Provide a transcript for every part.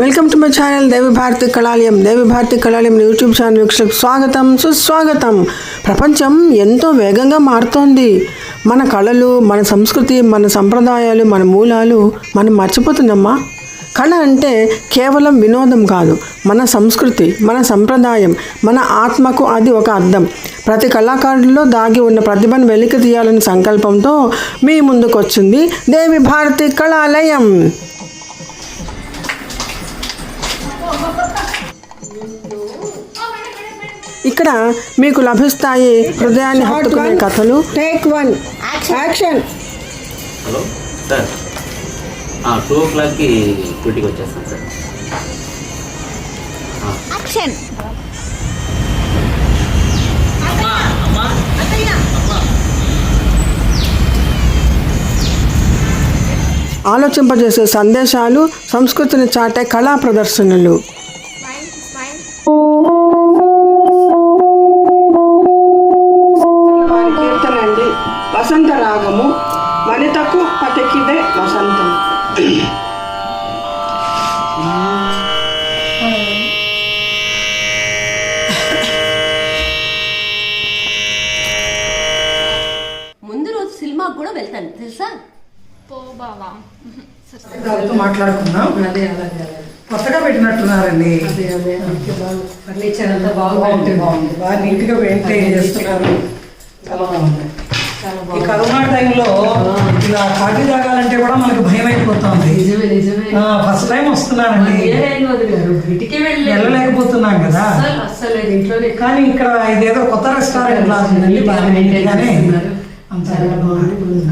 Welcome to my channel Devi Bharati Kalalayam. Devi Bharati Kalalayam YouTube channel వీక్షకులకు స్వాగతం, సుస్వాగతం. ప్రపంచం ఎంతో వేగంగా మారుతోంది. మన కళలు, మన సంస్కృతి, మన సంప్రదాయాలు, మన మూలాలు మనం మర్చిపోతున్నామా? కళ అంటే కేవలం వినోదం కాదు, మన సంస్కృతి, మన సంప్రదాయం, మన ఆత్మకు అది ఒక అర్థం. ప్రతి కళాకారుడిలో దాగి ఉన్న ప్రతిభను వెలికి తీయాలనే సంకల్పంతో మీ ముందుకు వచ్చింది దేవి భారతి కళాలయం. ఇక్కడ మీకు లభిస్తాయి హృదయాన్ని హత్తుకునే కథలు. Take 1 action. హలో సార్, 2 o'clockకి డ్యూటీకి వచ్చేస్తాను సార్. యాక్షన్. ఆలోచింపజేసే సందేశాలు, సంస్కృతిని చాటే కళా ప్రదర్శనలు. కీర్తనండి వసంత రాగము, వనితకు పతికిదే వసంతం. ముందు రోజు సినిమాకి కూడా వెళ్తాను తెలుసా? మాట్లాడుకుందాం. కొత్తగా పెట్టినట్టున్నారండి. ఫర్నిచర్ అంతా బాగుంది, బాగా నీట్ గా మెయింటైన్ చేస్తున్నారు. చాలా బాగుంది. ఈ కరోనా టైంలో ఇలా కాఫీ తాగాలంటే కూడా మనకు భయం అయిపోతుంది. ఫస్ట్ టైం వస్తున్నానండి, వెళ్ళలేకపోతున్నాం కదా. కానీ ఇక్కడ ఇదేదో కొత్త రెస్టారెంట్ లాగా ఉందండి, బాగా నీట్ గానే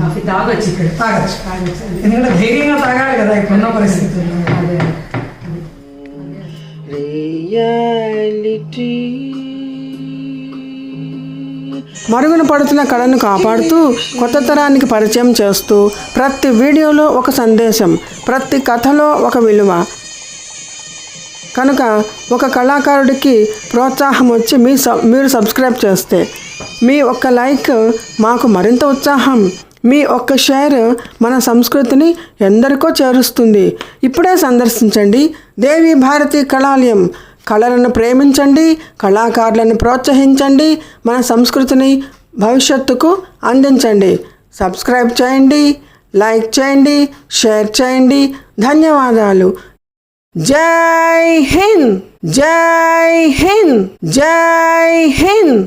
కాఫీ తాగొచ్చు, ఇక్కడ తాగొచ్చు. ఎందుకంటే ధైర్యంగా తాగాలి కదా ఇప్పుడున్న పరిస్థితుల్లో. మరుగున పడుతున్న కళను కాపాడుతూ కొత్త తరానికి పరిచయం చేస్తూ ప్రతి వీడియోలో ఒక సందేశం, ప్రతి కథలో ఒక విలువ. కనుక ఒక కళాకారుడికి ప్రోత్సాహం వచ్చి మీరు సబ్స్క్రైబ్ చేస్తే, మీ ఒక్క లైక్ మాకు మరింత ఉత్సాహం, మీ ఒక్క షేర్ మన సంస్కృతిని ఎందరికో చేరుస్తుంది. ఇప్పుడే సందర్శించండి దేవి భారతి కళాలయం. కళలను ప్రేమించండి, కళాకారులను ప్రోత్సహించండి, మన సంస్కృతిని భవిష్యత్తుకు అందించండి. సబ్స్క్రైబ్ చేయండి, లైక్ చేయండి, షేర్ చేయండి. ధన్యవాదాలు. జై హింద్, జై హింద్, జై హింద్.